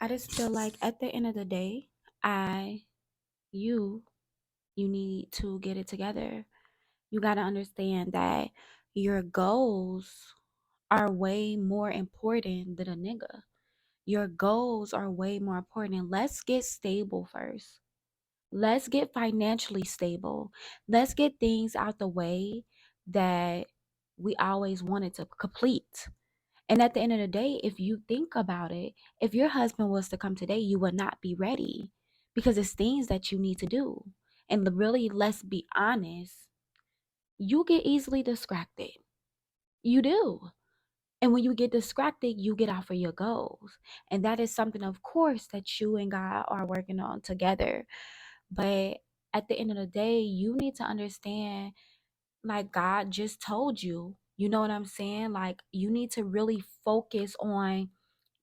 I just feel like at the end of the day, I, you, you need to get it together. You got to understand that your goals are way more important than a nigga. Your goals are way more important. Let's get stable first. Let's get financially stable. Let's get things out the way that we always wanted to complete. And at the end of the day, if you think about it, if your husband was to come today, you would not be ready because it's things that you need to do. And really, let's be honest, you get easily distracted. You do. And when you get distracted, you get off of your goals. And that is something, of course, that you and God are working on together. But at the end of the day, you need to understand, like God just told you, you know what I'm saying? Like you need to really focus on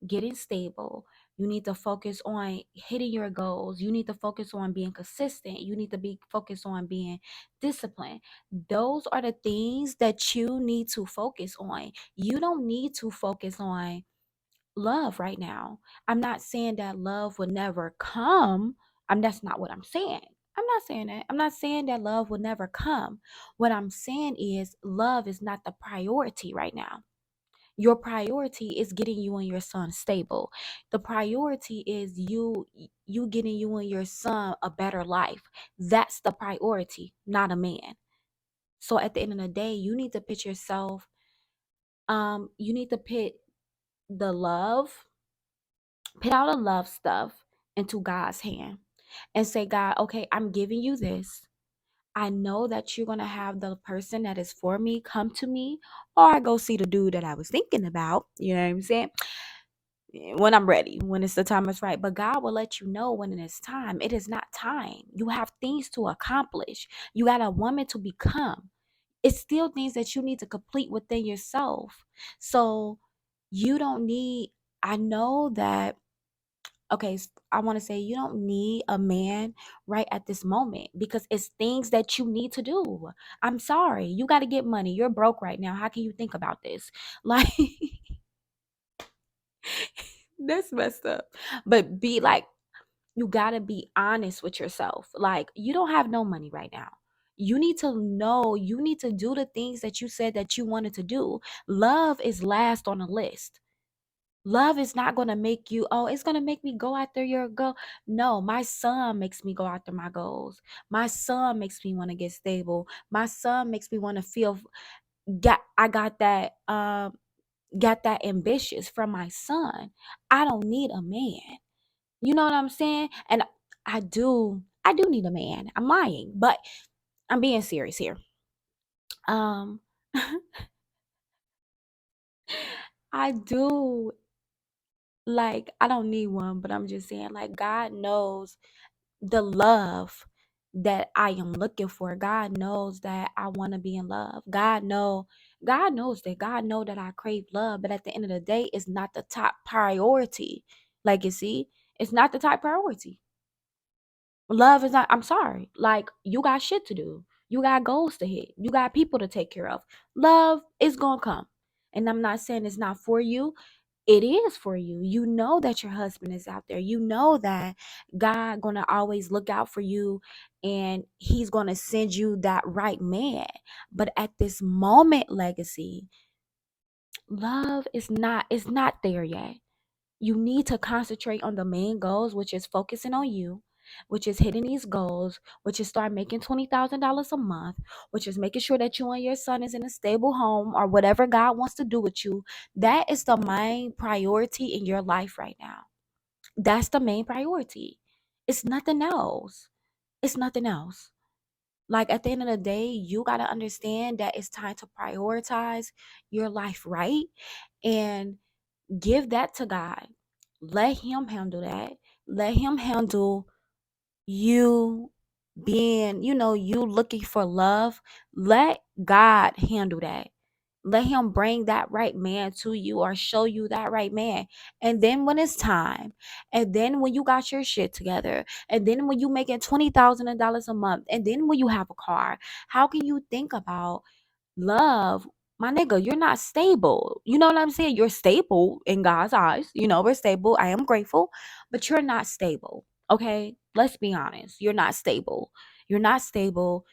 getting stable. You need to focus on hitting your goals. You need to focus on being consistent. You need to be focused on being disciplined. Those are the things that you need to focus on. You don't need to focus on love right now. I'm not saying that love would never come. That's not what I'm saying. I'm not saying that. I'm not saying that love will never come. What I'm saying is love is not the priority right now. Your priority is getting you and your son stable. The priority is you getting you and your son a better life. That's the priority, not a man. So at the end of the day, you need to put yourself, you need to put the love, put all the love stuff into God's hand and say, God, okay, I'm giving you this. I know that you're going to have the person that is for me come to me, or I go see the dude that I was thinking about. You know what I'm saying? When I'm ready, when it's the time is right. But God will let you know when it is time. It is not time. You have things to accomplish. You got a woman to become. It's still things that you need to complete within yourself. So you don't need, I know that, okay, I want to say you don't need a man right at this moment because it's things that you need to do. I'm sorry. You got to get money. You're broke right now. How can you think about this? Like, that's messed up. But be like, you got to be honest with yourself. Like, you don't have no money right now. You need to know, you need to do the things that you said that you wanted to do. Love is last on the list. Love is not going to make you, oh, it's going to make me go after your goal. No, my son makes me go after my goals. My son makes me want to get stable. My son makes me want to feel, I got that ambitious from my son. I don't need a man. You know what I'm saying? And I do need a man. I'm lying, but I'm being serious here. Um I do, like, I don't need one, but I'm just saying, like, God knows the love that I am looking for. God knows that I want to be in love. God knows that. God know that I crave love, but at the end of the day, it's not the top priority. Like, you see, it's not the top priority. Love is not, I'm sorry. Like, you got shit to do. You got goals to hit. You got people to take care of. Love is going to come. And I'm not saying it's not for you. It is for you. You know that your husband is out there. You know that God going to always look out for you and he's going to send you that right man. But at this moment, legacy, love is not there yet. You need to concentrate on the main goals, which is focusing on you, which is hitting these goals, which is start making $20,000 a month, which is making sure that you and your son is in a stable home or whatever God wants to do with you. That is the main priority in your life right now. That's the main priority. It's nothing else. It's nothing else. Like at the end of the day, you got to understand that it's time to prioritize your life, right? And give that to God. Let him handle that. Let him handle you being, you looking for love. Let God handle that. Let him bring that right man to you or show you that right man. And then when it's time, and then when you got your shit together, and then when you making $20,000 a month, and then when you have a car, how can you think about love My nigga, you're not stable. You know what I'm saying? You're stable in God's eyes. You know, we're stable. I am grateful, but you're not stable. Okay? Let's be honest. You're not stable. You're not stable.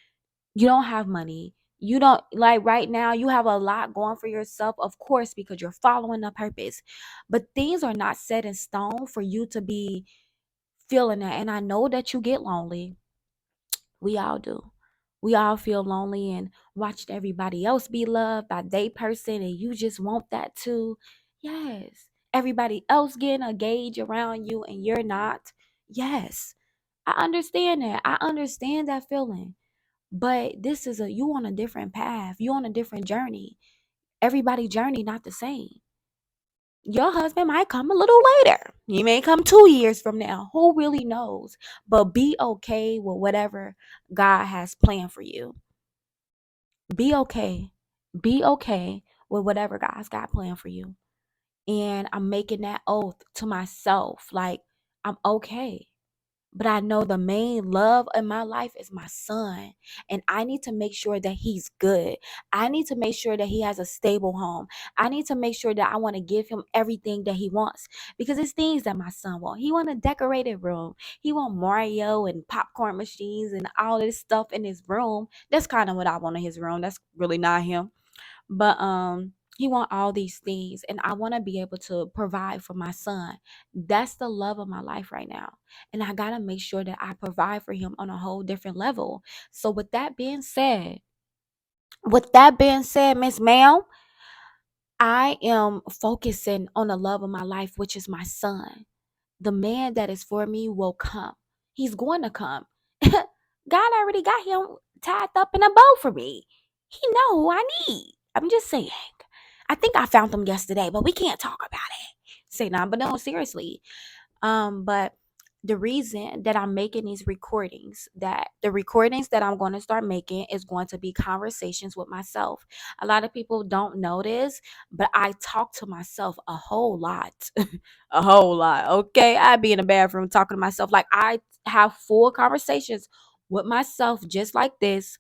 You don't have money. You don't, like, right now you have a lot going for yourself, of course, because you're following a purpose. But things are not set in stone for you to be feeling that. And I know that you get lonely. We all do. We all feel lonely and watched everybody else be loved by they person, and you just want that too. Yes. Everybody else getting a gauge around you and you're not. Yes. I understand that. I understand that feeling. But this is you on a different path. You on a different journey. Everybody journey not the same. Your husband might come a little later. He may come 2 years from now. Who really knows? But be okay with whatever God has planned for you. Be okay. Be okay with whatever God's got planned for you. And I'm making that oath to myself. Like, I'm okay. But I know the main love in my life is my son. And I need to make sure that he's good. I need to make sure that he has a stable home. I need to make sure that I want to give him everything that he wants. Because it's things that my son wants. He want a decorated room. He want Mario and popcorn machines and all this stuff in his room. That's kind of what I want in his room. That's really not him. But he want all these things, and I want to be able to provide for my son. That's the love of my life right now, and I got to make sure that I provide for him on a whole different level. So with that being said, Miss Ma'am, I am focusing on the love of my life, which is my son. The man that is for me will come. He's going to come. God already got him tied up in a bow for me. He know who I need. I'm just saying. I think I found him yesterday, but we can't talk about it. Say nah, but no, seriously. But the reason that I'm making these recordings, that the recordings that I'm going to start making is going to be conversations with myself. A lot of people don't know this, but I talk to myself a whole lot. A whole lot. Okay. I be in the bathroom talking to myself. Like, I have full conversations with myself just like this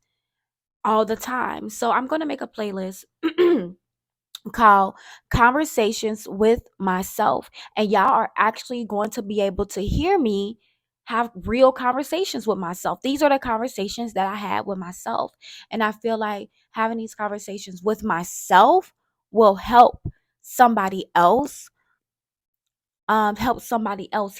all the time. So I'm going to make a playlist called Conversations with Myself. And y'all are actually going to be able to hear me have real conversations with myself. These are the conversations that I had with myself. And I feel like having these conversations with myself will help somebody else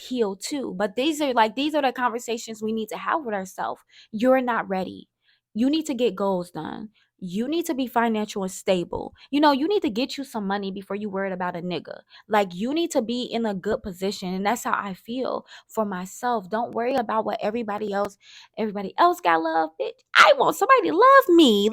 heal too. But these are the conversations we need to have with ourselves. You're not ready. You need to get goals done. You need to be financial and stable. You need to get you some money before you worried about a nigga. Like, you need to be in a good position. And that's how I feel for myself. Don't worry about what everybody else got love. Bitch, I want somebody to love me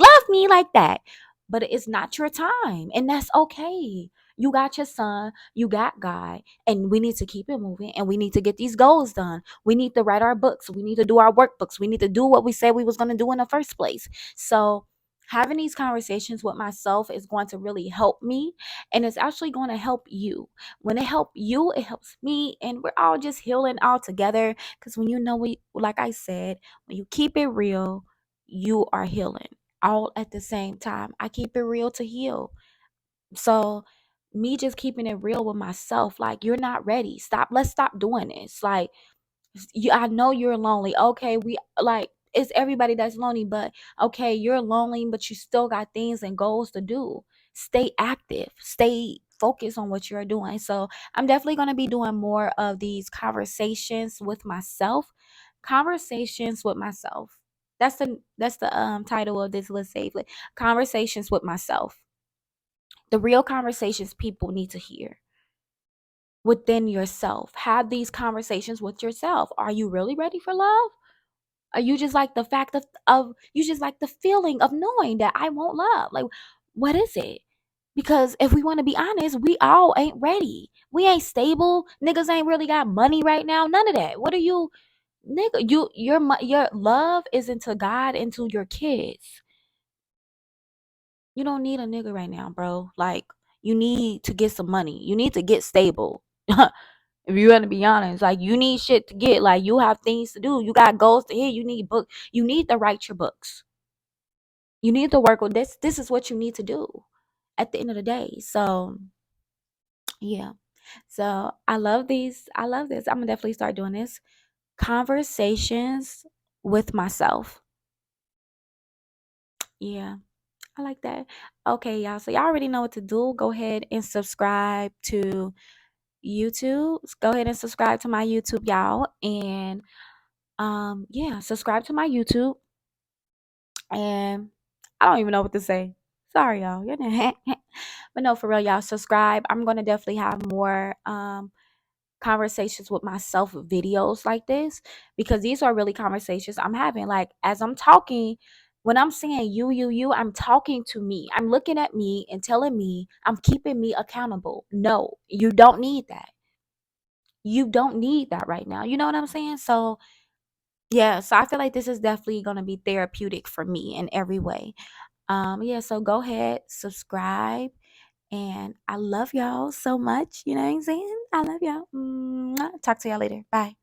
like that. But it's not your time. And that's okay. You got your son, you got God, and we need to keep it moving, and we need to get these goals done. We need to write our books. We need to do our workbooks. We need to do what we said we was going to do in the first place. So having these conversations with myself is going to really help me, and it's actually going to help you. When it helps you, it helps me, and we're all just healing all together. Because when like I said, when you keep it real, you are healing all at the same time. I keep it real to heal. So me just keeping it real with myself, like, you're not ready. Let's stop doing this. Like, I know you're lonely. Okay, it's everybody that's lonely, but okay, you're lonely, but you still got things and goals to do. Stay active. Stay focused on what you're doing. So I'm definitely gonna be doing more of these conversations with myself. Conversations with myself. That's the title of this. Let's save it. Conversations with myself, the real conversations people need to hear within yourself. Have these conversations with yourself. Are you really ready for love? Are you just like the fact of you just like the feeling of knowing that I want love? Like, what is it? Because if we want to be honest, we all ain't ready. We ain't stable. Niggas ain't really got money right now. None of that. What are you, nigga? Your love is into God and to your kids. You don't need a nigga right now, bro. Like, you need to get some money. You need to get stable. If you want to be honest, like, you need shit to get. Like, you have things to do. You got goals to hit. You need book. You need to write your books. You need to work with this. This is what you need to do. at the end of the day. So yeah. So I love these. I love this. I'm gonna definitely start doing this. Conversations with myself. Yeah. I like that. Okay, y'all. So y'all already know what to do. Go ahead and subscribe to YouTube. Go ahead and subscribe to my YouTube, y'all. And yeah, subscribe to my YouTube. And I don't even know what to say. Sorry, y'all. You're not but no, for real, y'all. Subscribe. I'm gonna definitely have more conversations with myself videos like this, because these are really conversations I'm having. Like as I'm talking, when I'm saying you, I'm talking to me. I'm looking at me and telling me, I'm keeping me accountable. No, you don't need that. You don't need that right now. You know what I'm saying? So yeah, so I feel like this is definitely gonna be therapeutic for me in every way. Yeah, so go ahead, subscribe, and I love y'all so much. You know what I'm saying? I love y'all. Talk to y'all later. Bye.